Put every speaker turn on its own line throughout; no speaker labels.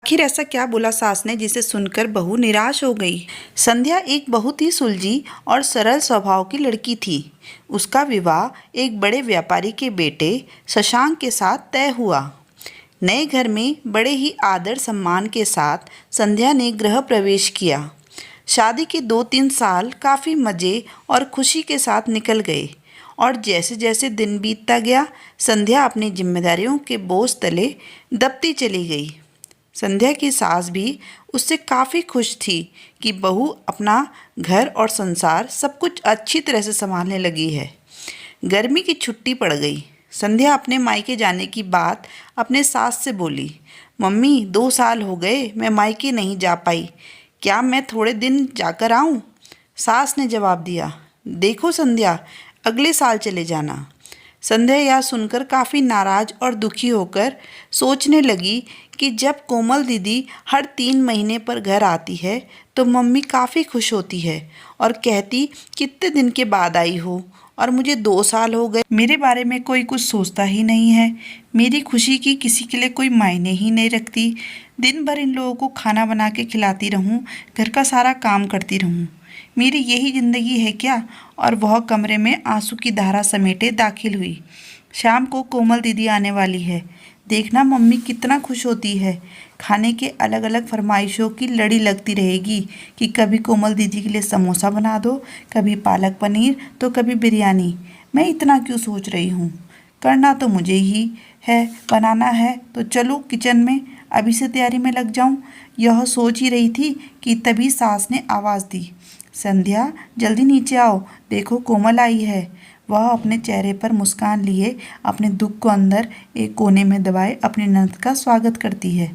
आखिर ऐसा क्या बोला सास ने जिसे सुनकर बहू निराश हो गई। संध्या एक बहुत ही सुलझी और सरल स्वभाव की लड़की थी। उसका विवाह एक बड़े व्यापारी के बेटे शशांक के साथ तय हुआ। नए घर में बड़े ही आदर सम्मान के साथ संध्या ने गृह प्रवेश किया। शादी के 2-3 साल काफ़ी मज़े और खुशी के साथ निकल गए और जैसे जैसे दिन बीतता गया संध्या अपनी जिम्मेदारियों के बोझ तले दबती चली गई। संध्या की सास भी उससे काफ़ी खुश थी कि बहू अपना घर और संसार सब कुछ अच्छी तरह से संभालने लगी है। गर्मी की छुट्टी पड़ गई। संध्या अपने मायके जाने की बात अपने सास से बोली। मम्मी 2 साल हो गए मैं मायके नहीं जा पाई, क्या मैं थोड़े दिन जाकर आऊँ? सास ने जवाब दिया, देखो संध्या, अगले साल चले जाना। संध्या यह सुनकर काफ़ी नाराज़ और दुखी होकर सोचने लगी कि जब कोमल दीदी हर 3 महीने पर घर आती है तो मम्मी काफ़ी खुश होती है और कहती कितने दिन के बाद आई हो और मुझे 2 साल हो गए, मेरे बारे में कोई कुछ सोचता ही नहीं है। मेरी खुशी की किसी के लिए कोई मायने ही नहीं रखती। दिन भर इन लोगों को खाना बना के खिलाती रहूं, घर का सारा काम करती रहूं, मेरी यही ज़िंदगी है क्या? और वह कमरे में आंसू की धारा समेटे दाखिल हुई। शाम को कोमल दीदी आने वाली है, देखना मम्मी कितना खुश होती है। खाने के अलग अलग फरमाइशों की लड़ी लगती रहेगी कि कभी कोमल दीदी के लिए समोसा बना दो, कभी पालक पनीर, तो कभी बिरयानी। मैं इतना क्यों सोच रही हूँ, करना तो मुझे ही है, बनाना है तो चलो किचन में अभी से तैयारी में लग जाऊँ। यह सोच ही रही थी कि तभी सास ने आवाज़ दी, संध्या जल्दी नीचे आओ, देखो कोमल आई है। वह अपने चेहरे पर मुस्कान लिए अपने दुख को अंदर एक कोने में दबाए अपनी ननद का स्वागत करती है।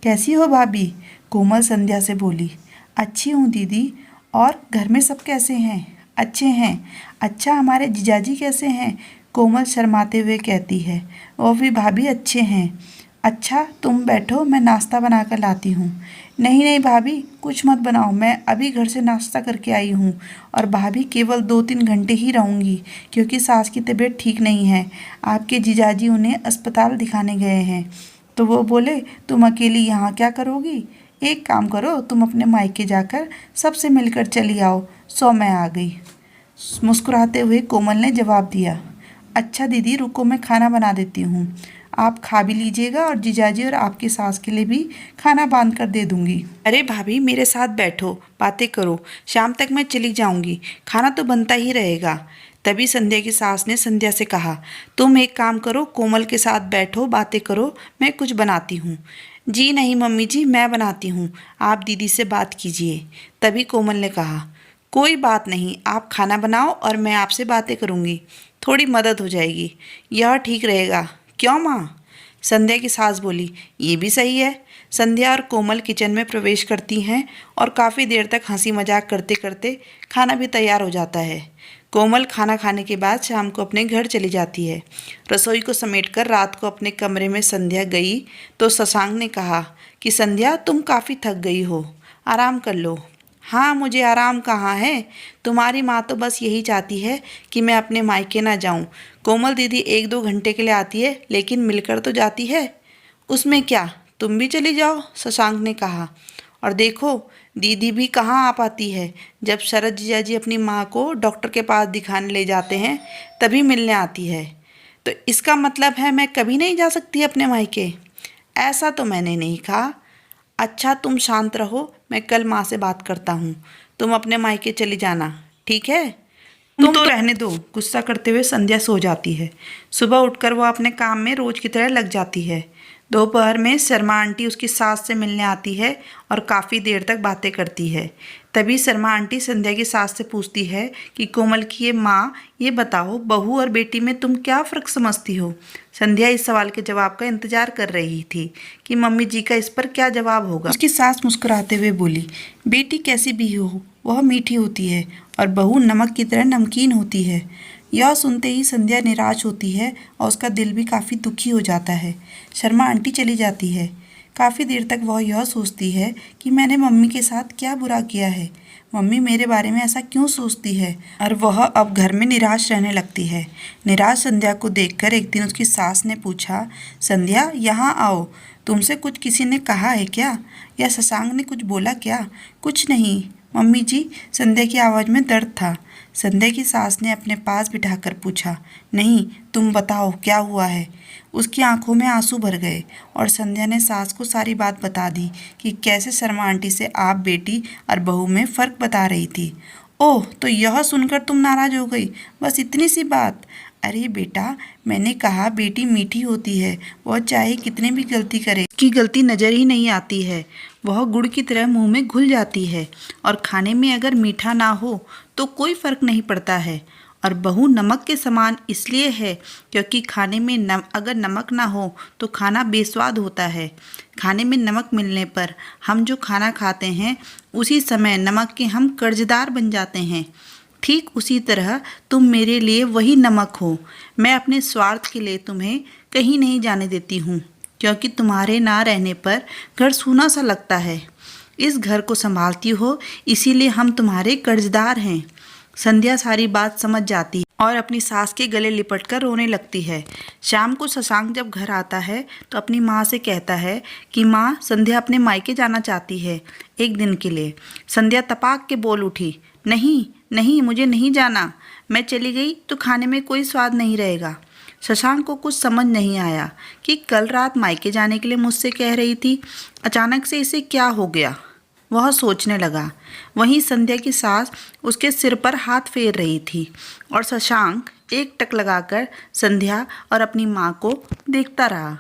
कैसी हो भाभी? कोमल संध्या से बोली। अच्छी हूँ दीदी, और घर में सब कैसे हैं? अच्छे हैं। अच्छा, हमारे जीजाजी कैसे हैं? कोमल शर्माते हुए कहती है। वो भी भाभी अच्छे हैं। अच्छा तुम बैठो, मैं नाश्ता बना कर लाती हूँ। नहीं नहीं भाभी, कुछ मत बनाओ, मैं अभी घर से नाश्ता करके आई हूँ और भाभी केवल 2-3 घंटे ही रहूँगी क्योंकि सास की तबीयत ठीक नहीं है। आपके जीजाजी उन्हें अस्पताल दिखाने गए हैं तो वो बोले तुम अकेली यहाँ क्या करोगी? एक काम करो, तुम अपने मायके जाकर सबसे मिलकर चली आओ। सो मैं आ गई। मुस्कुराते हुए कोमल ने जवाब दिया। अच्छा दीदी रुको, मैं खाना बना देती हूँ, आप खा भी लीजिएगा और जीजाजी और आपकी सास के लिए भी खाना बांध कर दे दूंगी। अरे भाभी मेरे साथ बैठो, बातें करो, शाम तक मैं चली जाऊंगी, खाना तो बनता ही रहेगा। तभी संध्या की सास ने संध्या से कहा, तुम एक काम करो, कोमल के साथ बैठो, बातें करो, मैं कुछ बनाती हूँ। जी नहीं मम्मी जी, मैं बनाती हूँ, आप दीदी से बात कीजिए। तभी कोमल ने कहा, कोई बात नहीं, आप खाना बनाओ और मैं आपसे बातें करूँगी, थोड़ी मदद हो जाएगी, यह ठीक रहेगा। क्यों माँ? संध्या की सास बोली। ये भी सही है। संध्या और कोमल किचन में प्रवेश करती हैं और काफ़ी देर तक हंसी मजाक करते करते खाना भी तैयार हो जाता है। कोमल खाना खाने के बाद शाम को अपने घर चली जाती है। रसोई को समेटकर रात को अपने कमरे में संध्या गई तो शशांक ने कहा कि संध्या तुम काफ़ी थक गई हो, आराम कर लो। हाँ, मुझे आराम कहाँ है, तुम्हारी माँ तो बस यही चाहती है कि मैं अपने मायके ना जाऊँ। कोमल दीदी 1-2 घंटे के लिए आती है लेकिन मिलकर तो जाती है, उसमें क्या, तुम भी चली जाओ, शशांक ने कहा। और देखो दीदी भी कहाँ आ पाती है, जब शरद जीजाजी अपनी माँ को डॉक्टर के पास दिखाने ले जाते हैं तभी मिलने आती है। तो इसका मतलब है मैं कभी नहीं जा सकती अपने मायके? ऐसा तो मैंने नहीं कहा। अच्छा तुम शांत रहो, मैं कल माँ से बात करता हूँ, तुम अपने मायके चली जाना, ठीक है? तुम तो रहने दो। गुस्सा करते हुए संध्या सो जाती है। सुबह उठकर वह अपने काम में रोज की तरह लग जाती है। दोपहर में शर्मा आंटी उसकी सास से मिलने आती है और काफ़ी देर तक बातें करती है। तभी शर्मा आंटी संध्या की सास से पूछती है कि कोमल की ये माँ, ये बताओ बहू और बेटी में तुम क्या फ़र्क समझती हो? संध्या इस सवाल के जवाब का इंतजार कर रही थी कि मम्मी जी का इस पर क्या जवाब होगा। उसकी सास मुस्कुराते हुए बोली, बेटी कैसी भी हो वह मीठी होती है और बहू नमक की तरह नमकीन होती है। यह सुनते ही संध्या निराश होती है और उसका दिल भी काफ़ी दुखी हो जाता है। शर्मा आंटी चली जाती है। काफ़ी देर तक वह यह सोचती है कि मैंने मम्मी के साथ क्या बुरा किया है। मम्मी मेरे बारे में ऐसा क्यों सोचती है और वह अब घर में निराश रहने लगती है। निराश संध्या को देखकर एक दिन उसकी सास ने पूछा, संध्या यहाँ आओ, तुमसे कुछ किसी ने कहा है क्या, या शशांक ने कुछ बोला क्या? कुछ नहीं मम्मी जी, संध्या की आवाज़ में दर्द था। संध्या की सास ने अपने पास बिठाकर पूछा, नहीं तुम बताओ क्या हुआ है। उसकी आंखों में आंसू भर गए और संध्या ने सास को सारी बात बता दी कि कैसे शर्मा आंटी से आप बेटी और बहू में फ़र्क बता रही थी। ओह, तो यह सुनकर तुम नाराज़ हो गई, बस इतनी सी बात? अरे बेटा, मैंने कहा बेटी मीठी होती है, वह चाहे कितनी भी गलती करे उसकी गलती नज़र ही नहीं आती है। वह गुड़ की तरह मुंह में घुल जाती है और खाने में अगर मीठा ना हो तो कोई फ़र्क नहीं पड़ता है। और बहू नमक के समान इसलिए है क्योंकि खाने में अगर नमक ना हो तो खाना बेस्वाद होता है। खाने में नमक मिलने पर हम जो खाना खाते हैं उसी समय नमक के हम कर्जदार बन जाते हैं। ठीक उसी तरह तुम मेरे लिए वही नमक हो। मैं अपने स्वार्थ के लिए तुम्हें कहीं नहीं जाने देती हूँ क्योंकि तुम्हारे ना रहने पर घर सूना सा लगता है। इस घर को संभालती हो इसीलिए हम तुम्हारे कर्जदार हैं। संध्या सारी बात समझ जाती है और अपनी सास के गले लिपटकर रोने लगती है। शाम को शशांक जब घर आता है तो अपनी माँ से कहता है कि माँ, संध्या अपने मायके जाना चाहती है एक दिन के लिए। संध्या तपाक के बोल उठी, नहीं नहीं, मुझे नहीं जाना, मैं चली गई तो खाने में कोई स्वाद नहीं रहेगा। शशांक को कुछ समझ नहीं आया कि कल रात मायके जाने के लिए मुझसे कह रही थी, अचानक से इसे क्या हो गया। वह सोचने लगा। वहीं संध्या की सास उसके सिर पर हाथ फेर रही थी और शशांक एक टक लगाकर संध्या और अपनी माँ को देखता रहा।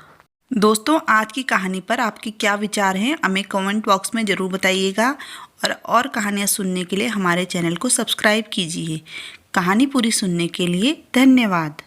दोस्तों, आज की कहानी पर आपके क्या विचार हैं हमें कमेंट बॉक्स में ज़रूर बताइएगा और कहानियाँ सुनने के लिए हमारे चैनल को सब्सक्राइब कीजिए। कहानी पूरी सुनने के लिए धन्यवाद।